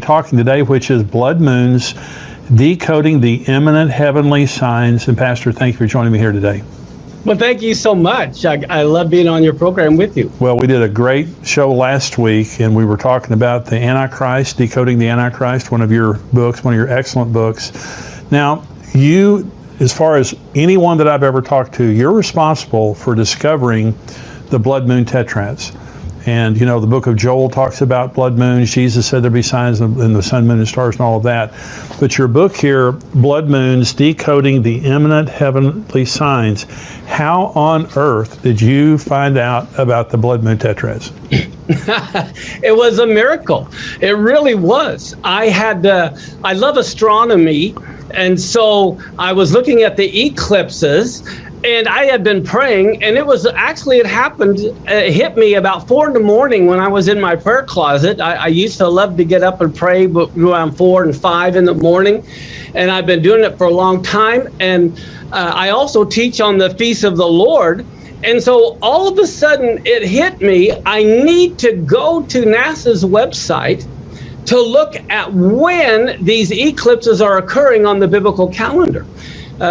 talking today, which is blood moons, decoding the imminent heavenly signs. And Pastor, thank you for joining me here today. Well, thank you so much. I love being on your program with you. Well, we did a great show last week, and we were talking about the Antichrist, Decoding the Antichrist, one of your books, one of your excellent books. Now, you, as far as anyone that I've ever talked to, you're responsible for discovering the blood moon tetrads. And, you know, the book of Joel talks about blood moons. Jesus said there'd be signs in the sun, moon, and stars and all of that. But your book here, Blood Moons, Decoding the Imminent Heavenly Signs, how on earth did you find out about the blood moon tetrads? It was a miracle. It really was. I love astronomy. And so I was looking at the eclipses, and I had been praying, and it hit me about 4 in the morning when I was in my prayer closet. I used to love to get up and pray around 4 and 5 in the morning, and I've been doing it for a long time. And I also teach on the Feast of the Lord. And so all of a sudden it hit me, I need to go to NASA's website to look at when these eclipses are occurring on the biblical calendar.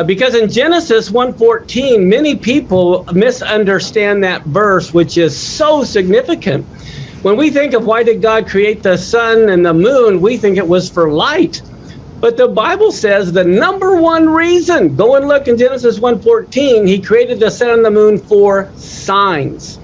Because in Genesis 1:14, many people misunderstand that verse, which is so significant. When we think of why did God create the sun and the moon, we think it was for light. But the Bible says the number one reason, go and look in Genesis 1:14, he created the sun and the moon for signs.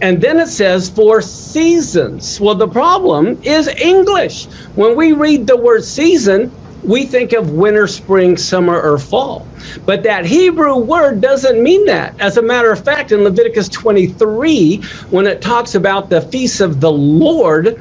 And then it says for seasons. Well, the problem is English. When we read the word season, we think of winter, spring, summer, or fall. But that Hebrew word doesn't mean that. As a matter of fact, in Leviticus 23, when it talks about the feast of the Lord,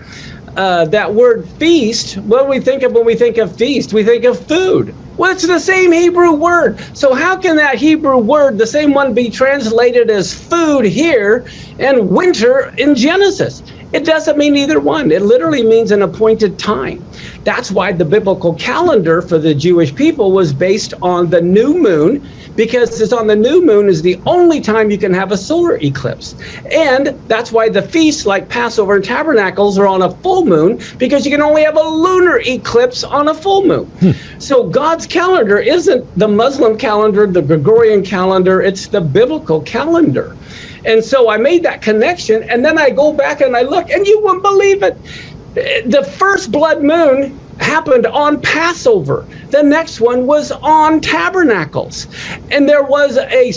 that word feast, what do we think of when we think of feast? We think of food. Well, it's the same Hebrew word. So how can that Hebrew word, the same one, be translated as food here and winter in Genesis? It doesn't mean either one. It literally means an appointed time. That's why the biblical calendar for the Jewish people was based on the new moon, because it's on the new moon is the only time you can have a solar eclipse. And that's why the feasts like Passover and Tabernacles are on a full moon, because you can only have a lunar eclipse on a full moon. So God's calendar isn't the Muslim calendar, the Gregorian calendar, it's the biblical calendar. And so I made that connection, and then I go back and I look, and you wouldn't believe it. The first blood moon happened on Passover. The next one was on Tabernacles. And there was a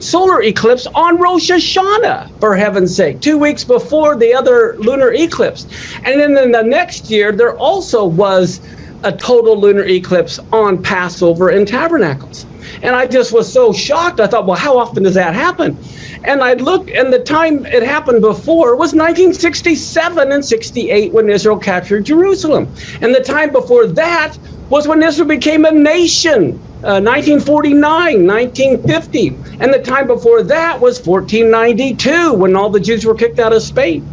solar eclipse on Rosh Hashanah, for heaven's sake, 2 weeks before the other lunar eclipse. And then in the next year, there also was a total lunar eclipse on Passover and Tabernacles. And I just was so shocked. I thought, well, how often does that happen? And I looked, and the time it happened before was 1967 and 68 when Israel captured Jerusalem. And the time before that was when Israel became a nation, 1949, 1950. And the time before that was 1492 when all the Jews were kicked out of Spain.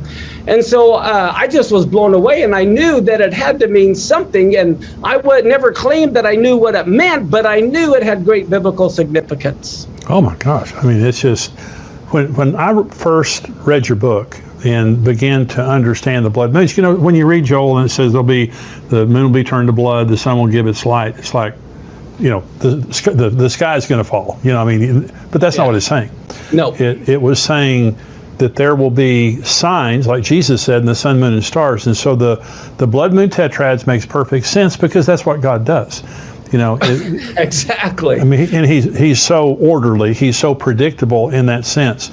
And so I just was blown away, and I knew that it had to mean something. And I would never claim that I knew what it meant, but I knew it had great biblical significance. Oh my gosh. I mean, it's just, when I first read your book and began to understand the blood moons, you know, when you read Joel and it says the moon will be turned to blood, the sun will give its light, it's like, you know, the sky is going to fall, you know, I mean, but that's not what it's saying. No. It was saying that there will be signs, like Jesus said, in the sun, moon, and stars. And so the blood moon tetrads makes perfect sense, because that's what God does. You know, exactly. I mean, and he's so orderly, he's so predictable in that sense.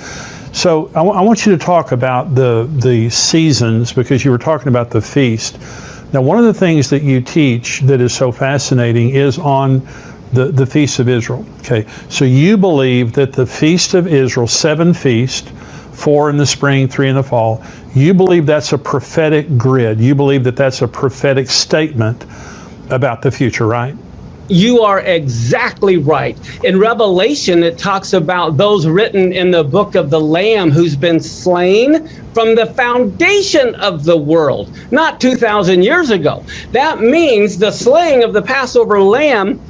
So I want you to talk about the seasons, because you were talking about the feast. Now, one of the things that you teach that is so fascinating is on the Feast of Israel. Okay, so you believe that the Feast of Israel, 7 feasts, 4 in the spring, 3 in the fall, you believe that's a prophetic grid. You believe that that's a prophetic statement about the future, right? You are exactly right. In Revelation, it talks about those written in the book of the Lamb who's been slain from the foundation of the world, not 2,000 years ago. That means the slaying of the Passover lamb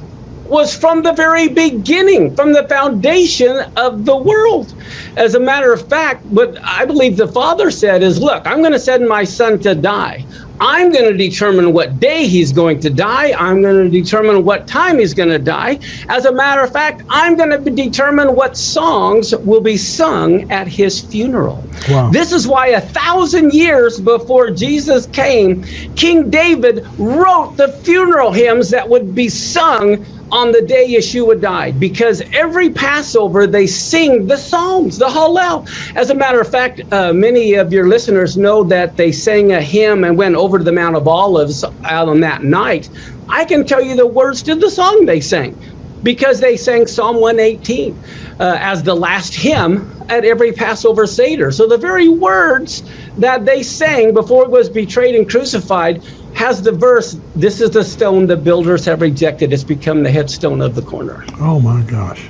was from the very beginning, from the foundation of the world. As a matter of fact, what I believe the Father said is, look, I'm going to send my son to die. I'm going to determine what day he's going to die. I'm going to determine what time he's going to die. As a matter of fact, I'm going to determine what songs will be sung at his funeral. Wow. This is why 1,000 years before Jesus came, King David wrote the funeral hymns that would be sung on the day Yeshua died, because every Passover they sing the Psalms, the Hallel. As a matter of fact, many of your listeners know that they sang a hymn and went over to the Mount of Olives out on that night. I can tell you the words to the song they sang, because they sang Psalm 118 as the last hymn at every Passover Seder. So the very words that they sang before it was betrayed and crucified has the verse, "This is the stone the builders have rejected. It's become the headstone of the corner." Oh my gosh!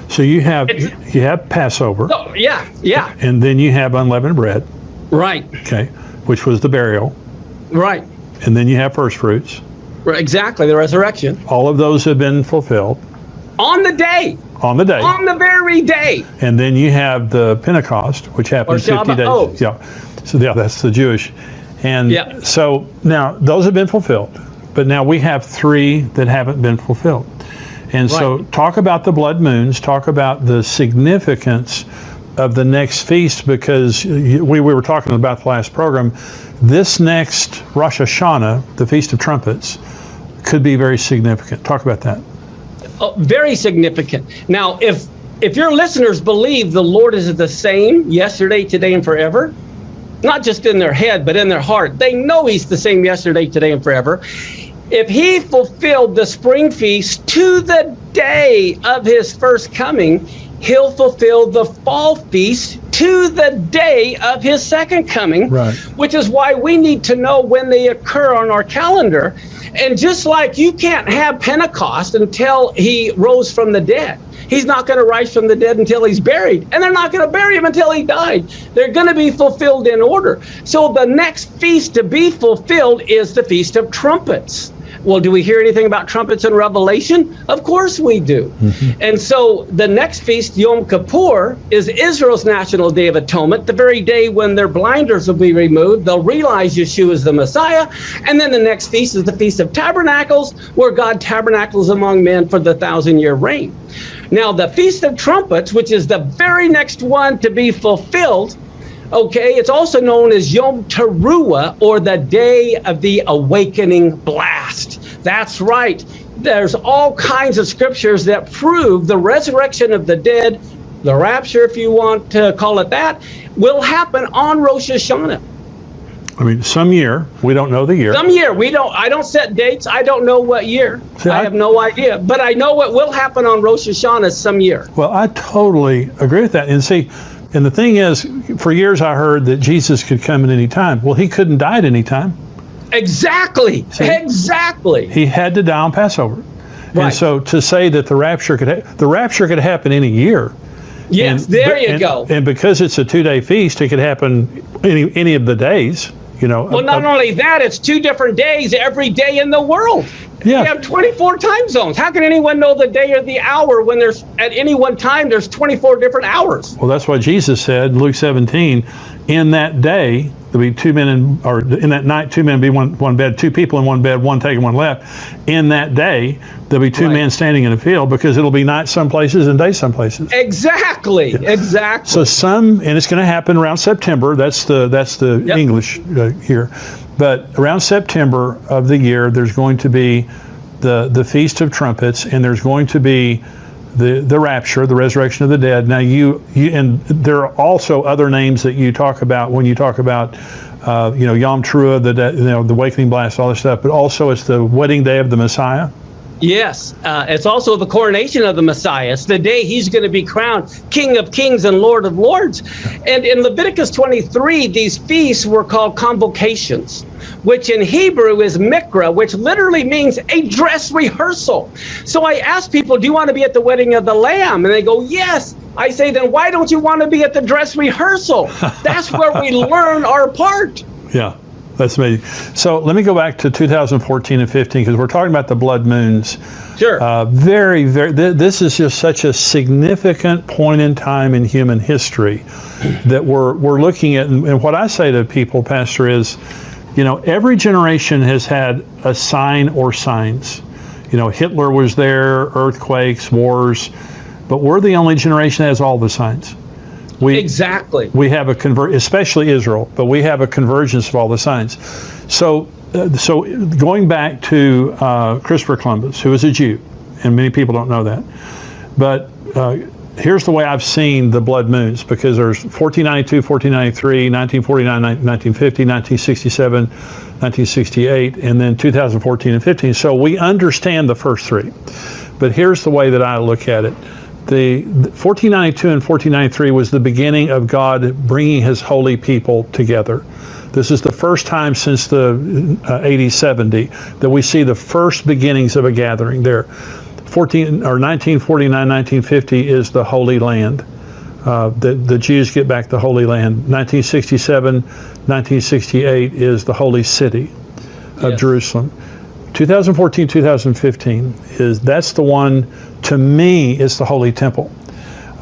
So you have Passover. Oh, yeah. And then you have unleavened bread. Right. Okay, which was the burial. Right. And then you have first fruits. Exactly, the resurrection. All of those have been fulfilled. On the day. On the day. On the very day. And then you have the Pentecost, which happened 50 days. Oh. Yeah. So yeah, that's the Jewish. And so now those have been fulfilled, but now we have 3 that haven't been fulfilled. And so talk about the blood moons, talk about the significance of the next feast, because we were talking about the last program. This next Rosh Hashanah, the Feast of Trumpets, could be very significant. Talk about that. Oh, very significant. Now, if your listeners believe the Lord is the same yesterday, today, and forever, not just in their head, but in their heart, they know he's the same yesterday, today, and forever. If he fulfilled the spring feast to the day of his first coming, he'll fulfill the fall feast to the day of his second coming, which is why we need to know when they occur on our calendar. And just like you can't have Pentecost until he rose from the dead, he's not going to rise from the dead until he's buried, and they're not going to bury him until he died. They're going to be fulfilled in order. So the next feast to be fulfilled is the Feast of Trumpets. Well, do we hear anything about trumpets in Revelation? Of course we do. And so the next feast, Yom Kippur, is Israel's National Day of Atonement, the very day when their blinders will be removed. They'll realize Yeshua is the Messiah. And then the next feast is the Feast of Tabernacles, where God tabernacles among men for the 1,000-year reign. Now, the Feast of Trumpets, which is the very next one to be fulfilled, okay, it's also known as Yom Teruah, or the Day of the Awakening Blast. That's right. There's all kinds of scriptures that prove the resurrection of the dead, the rapture, if you want to call it that, will happen on Rosh Hashanah. I mean, some year, we don't know the year. Some year, I don't set dates. I don't know what year. See, I have no idea. But I know what will happen on Rosh Hashanah some year. Well, I totally agree with that. And see, and the thing is, for years I heard that Jesus could come at any time. Well, he couldn't die at any time. Exactly. See, exactly. He had to die on Passover. And so to say that the rapture could happen any year. Yes, you go. And because it's a 2-day feast, it could happen any of the days. Well, not only that, it's 2 different days every day in the world. Yeah. We have 24 time zones. How can anyone know the day or the hour when there's at any one time there's 24 different hours? Well, that's what Jesus said in Luke 17. In that day, there'll be 2 men, in that night, 2 men be one bed, 2 people in one bed, one taking one left. In that day, there'll be 2 men standing in a field, because it'll be night some places and day some places. Exactly. Yeah. Exactly. So and it's going to happen around September. That's the English here. But around September of the year, there's going to be the Feast of Trumpets, and there's going to be the rapture, the resurrection of the dead. Now and there are also other names that you talk about when you talk about Yom Teruah, the awakening blast, all this stuff. But also it's the wedding day of the Messiah. Yes, it's also the coronation of the Messiah. It's the day he's going to be crowned King of Kings and Lord of Lords. And in Leviticus 23, these feasts were called convocations, which in Hebrew is mikra, which literally means a dress rehearsal. So I ask people, do you want to be at the wedding of the Lamb? And they go, yes. I say, then why don't you want to be at the dress rehearsal? That's where we learn our part. Yeah. That's amazing. So let me go back to 2014 and 15, because we're talking about the blood moons. Sure. This is just such a significant point in time in human history that we're looking at. And what I say to people, Pastor, is You know, every generation has had a sign or signs. You know, Hitler was there, earthquakes, wars, but we're the only generation that has all the signs. Exactly. We have especially Israel, but we have a convergence of all the signs. So going back to Christopher Columbus, who was a Jew, and many people don't know that, but here's the way I've seen the blood moons, because there's 1492, 1493, 1949, 1950, 1967, 1968, and then 2014 and 15. So we understand the first three. But here's the way that I look at it. The 1492 and 1493 was the beginning of God bringing his holy people together. This is the first time since the AD 70 that we see the first beginnings of a gathering there. 1949, 1950 is the Holy Land. The Jews get back the Holy Land. 1967, 1968 is the Holy City of Jerusalem. 2014, 2015 that's the one, to me, is the Holy Temple.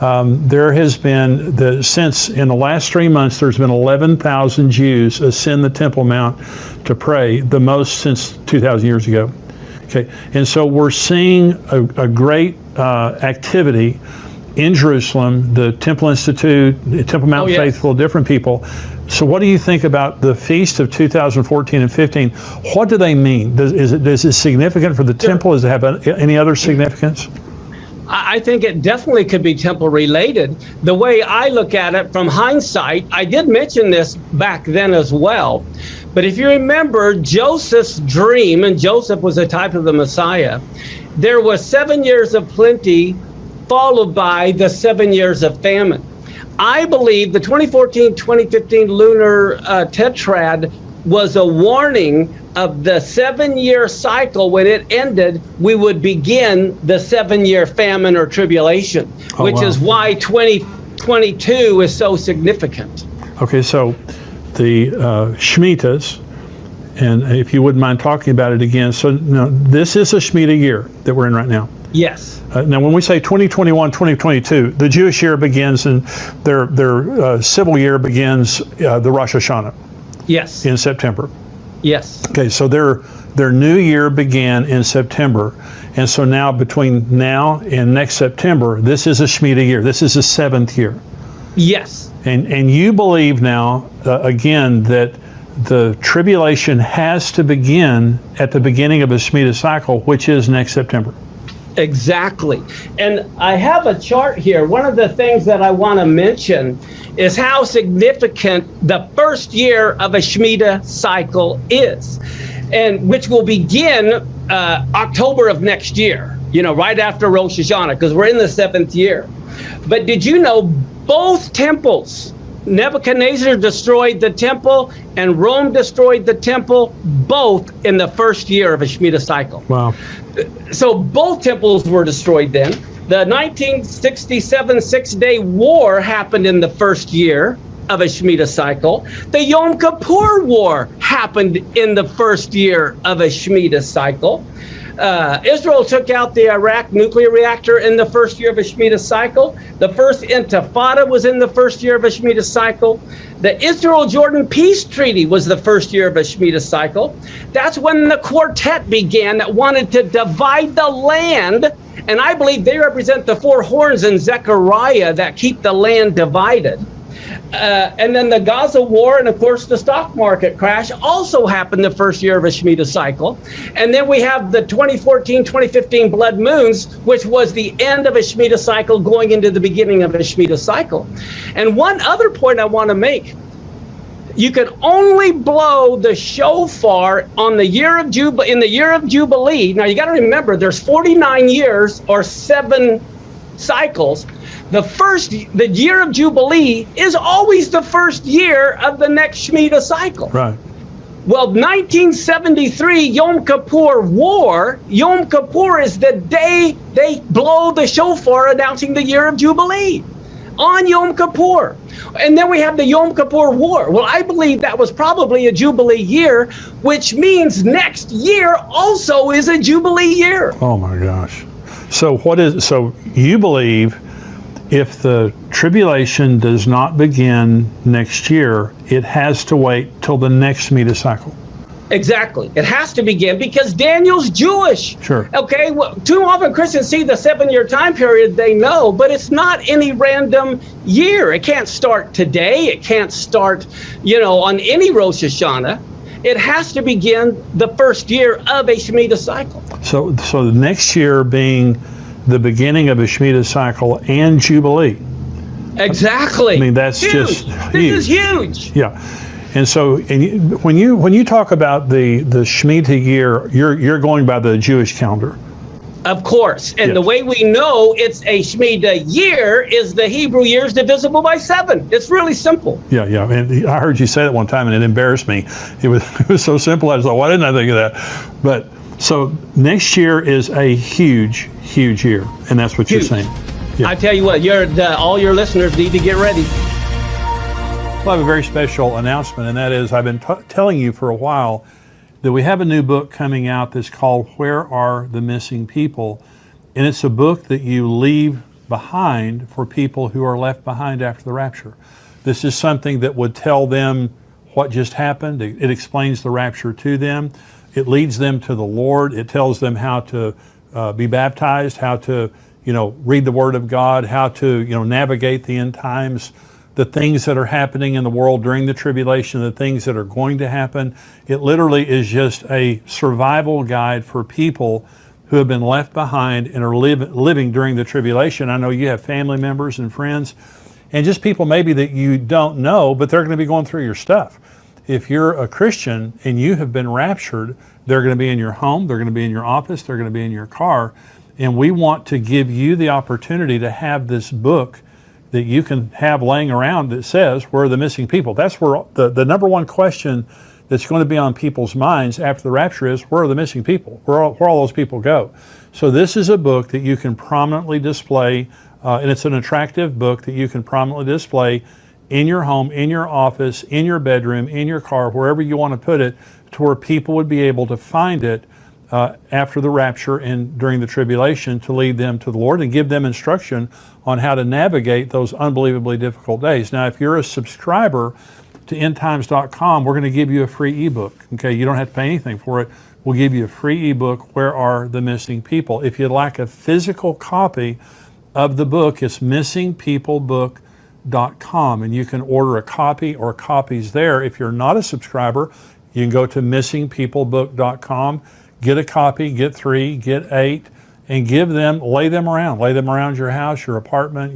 There has been, since in the last 3 months, there's been 11,000 Jews ascend the Temple Mount to pray, the most since 2,000 years ago. Okay, and so we're seeing a great activity in Jerusalem, the Temple Institute, the Temple Mount Faithful, different people. So what do you think about the feast of 2014 and 15? What do they mean? Is it significant for the temple? Does it have any other significance? I think it definitely could be temple related. The way I look at it from hindsight, I did mention this back then as well. But if you remember Joseph's dream, and Joseph was a type of the Messiah, there was 7 years of plenty followed by the 7 years of famine. I believe the 2014-2015 lunar tetrad was a warning of the 7-year cycle. When it ended, we would begin the 7-year famine or tribulation, which is why 2022 is so significant. Okay, so the Shemitahs, and if you wouldn't mind talking about it again. So now, this is a Shemitah year that we're in right now. Yes. Now, when we say 2021, 2022, the Jewish year begins, and their civil year begins the Rosh Hashanah. Yes. In September. Yes. Okay, so their new year began in September, and so now between now and next September, this is a Shemitah year. This is the 7th year. Yes. And you believe now again that the tribulation has to begin at the beginning of a Shemitah cycle, which is next September. Exactly. And I have a chart here. One of the things that I want to mention is how significant the first year of a Shemitah cycle is, and which will begin October of next year, right after Rosh Hashanah, because we're in the 7th year. But did you know both temples, Nebuchadnezzar destroyed the temple and Rome destroyed the temple, both in the first year of a Shemitah cycle? Wow. So both temples were destroyed then. The 1967 Six-Day War happened in the first year of a Shemitah cycle. The Yom Kippur War happened in the first year of a Shemitah cycle. Israel took out the Iraq nuclear reactor in the first year of a Shemitah cycle. The first Intifada was in the first year of a Shemitah cycle. The Israel-Jordan peace treaty was the first year of a Shemitah cycle. That's when the quartet began that wanted to divide the land. And I believe they represent the four horns in Zechariah that keep the land divided. And then the Gaza war and, of course, the stock market crash also happened the first year of a Shemitah cycle. And then we have the 2014-2015 blood moons, which was the end of a Shemitah cycle going into the beginning of a Shemitah cycle. And one other point I want to make, you could only blow the shofar on the year of in the year of Jubilee. Now, you got to remember, there's 49 years or 7 cycles. The year of Jubilee is always the first year of the next Shemitah cycle. Right. Well, 1973 Yom Kippur War, Yom Kippur is the day they blow the shofar announcing the year of Jubilee on Yom Kippur. And then we have the Yom Kippur War. Well, I believe that was probably a Jubilee year, which means next year also is a Jubilee year. Oh my gosh. So you believe if the tribulation does not begin next year, it has to wait till the next Shemitah cycle? Exactly. It has to begin because Daniel's Jewish. Sure. Okay. Well, too often Christians see the 7-year time period, they know, but it's not any random year. It can't start today. It can't start, on any Rosh Hashanah. It has to begin the first year of a Shemitah cycle. So the next year being the beginning of a Shemitah cycle and Jubilee. Exactly. I mean, that's huge. just huge. This is huge. Yeah. And so, when you talk about the Shemitah year, you're going by the Jewish calendar. Of course. And Yes. the way we know it's a Shemitah year is the Hebrew years divisible by 7. It's really simple. Yeah. And I heard you say that one time, and it embarrassed me. It was so simple. I was like, why didn't I think of that? But so next year is a huge, huge year, and that's what you're saying. Yeah. I tell you what, all your listeners need to get ready. Well, I have a very special announcement, and that is I've been telling you for a while that we have a new book coming out that's called Where Are the Missing People? And it's a book that you leave behind for people who are left behind after the rapture. This is something that would tell them what just happened. It explains the rapture to them. It leads them to the Lord. It tells them how to be baptized, how to read the Word of God, how to navigate the end times, the things that are happening in the world during the tribulation, the things that are going to happen. It literally is just a survival guide for people who have been left behind and are living during the tribulation. I know you have family members and friends and just people maybe that you don't know, but they're going to be going through your stuff. If you're a Christian and you have been raptured, they're going to be in your home, they're going to be in your office, they're going to be in your car. And we want to give you the opportunity to have this book that you can have laying around that says, where are the missing people? That's where the number one question that's going to be on people's minds after the rapture is, where are the missing people? Where all those people go? So this is a book that you can prominently display, and it's an attractive book that you can prominently display in your home, in your office, in your bedroom, in your car, wherever you want to put it, to where people would be able to find it after the rapture and during the tribulation, to lead them to the Lord and give them instruction on how to navigate those unbelievably difficult days. Now, if you're a subscriber to endtimes.com, we're going to give you a free ebook. Okay, you don't have to pay anything for it. We'll give you a free ebook, Where Are the Missing People? If you'd like a physical copy of the book, it's missingpeoplebook.com, and you can order a copy or copies there. If you're not a subscriber, you can go to missingpeoplebook.com, get a copy, get 3, get 8, and lay them around your house, your apartment,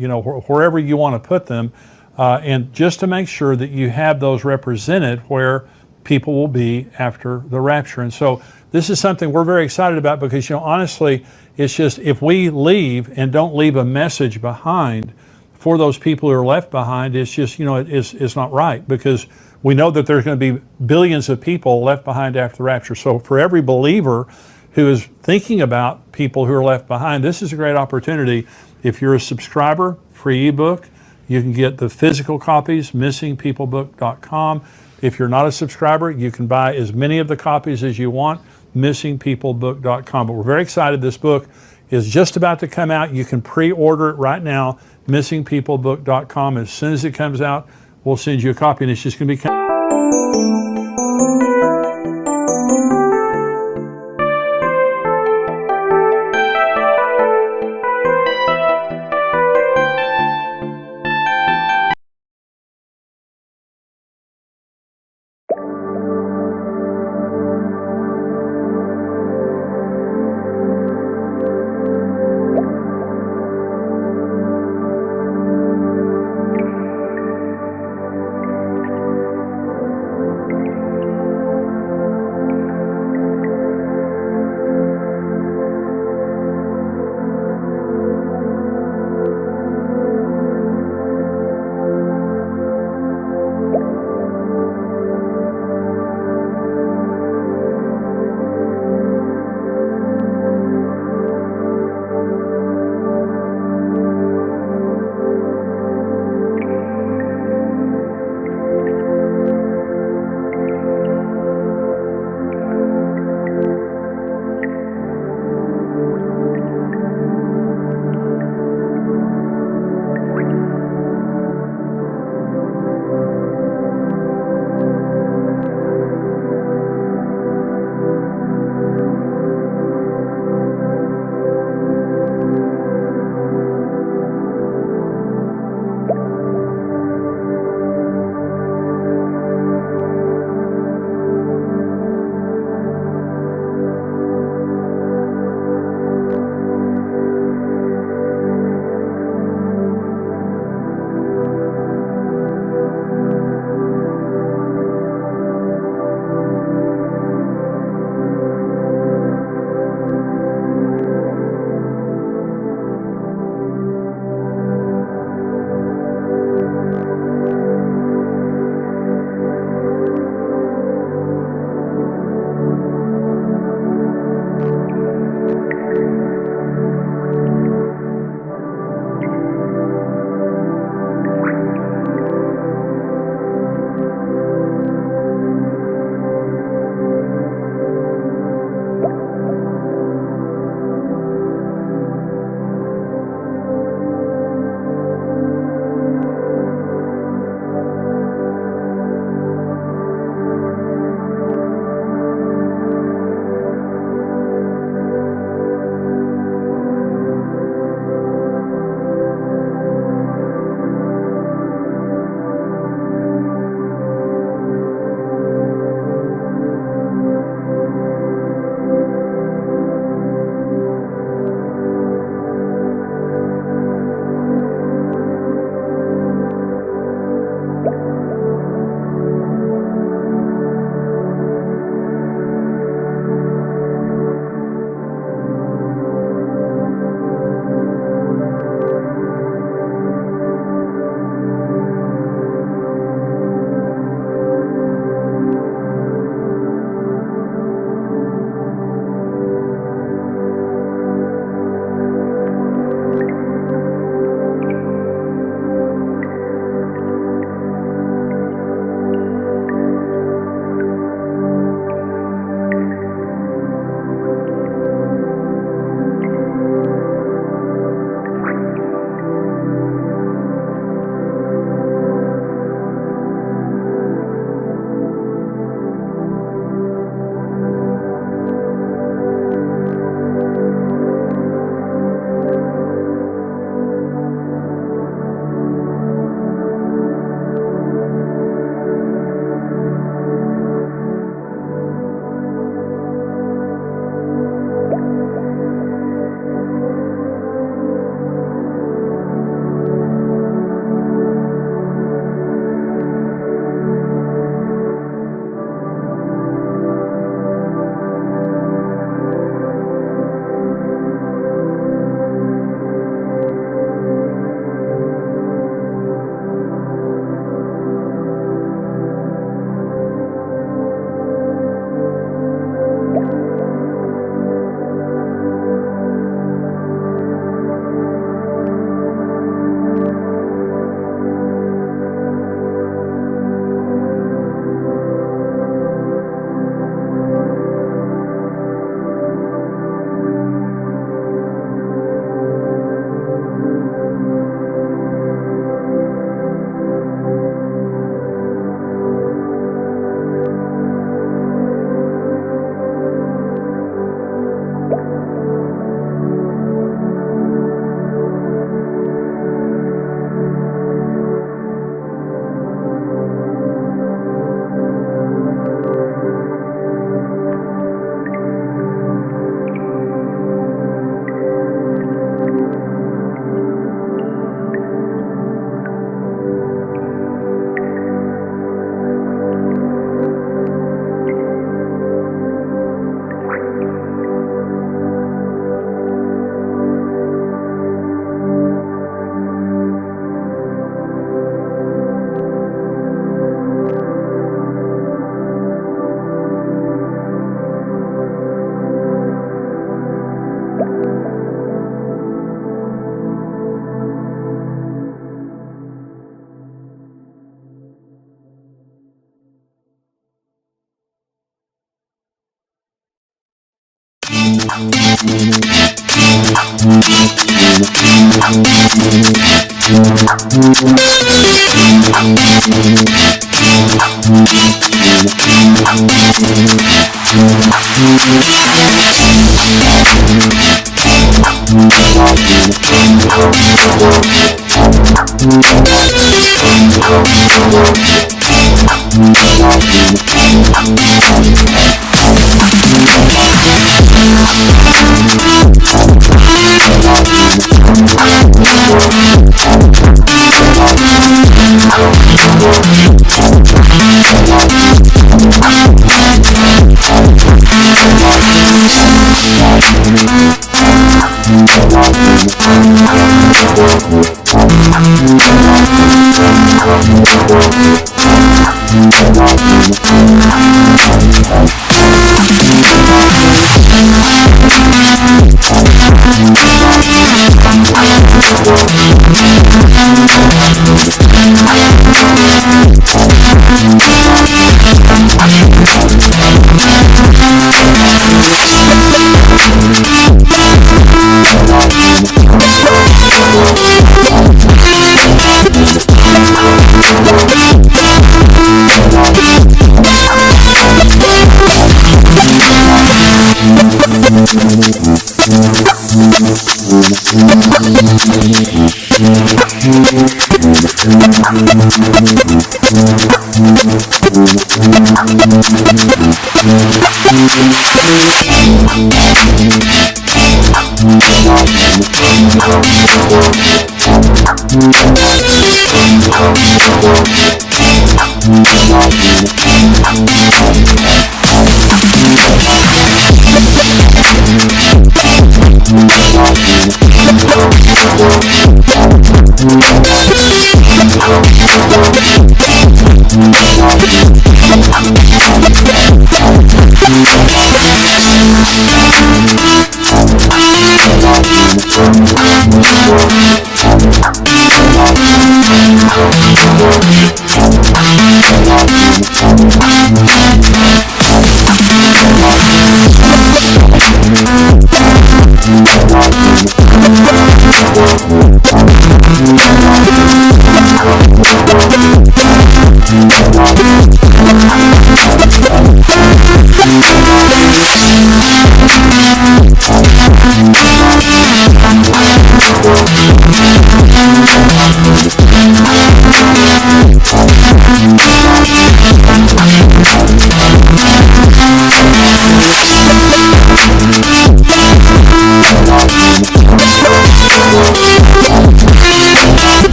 wherever you want to put them, and just to make sure that you have those represented where people will be after the rapture. And so this is something we're very excited about because, honestly, it's just, if we leave and don't leave a message behind for those people who are left behind, it's just, it's not right, because we know that there's going to be billions of people left behind after the rapture. So for every believer who is thinking about people who are left behind, this is a great opportunity. If you're a subscriber, free ebook. You can get the physical copies, missingpeoplebook.com. If you're not a subscriber, you can buy as many of the copies as you want, missingpeoplebook.com. But we're very excited. This book is just about to come out. You can pre-order it right now, missingpeoplebook.com. As soon as it comes out, we'll send you a copy, and it's just going to be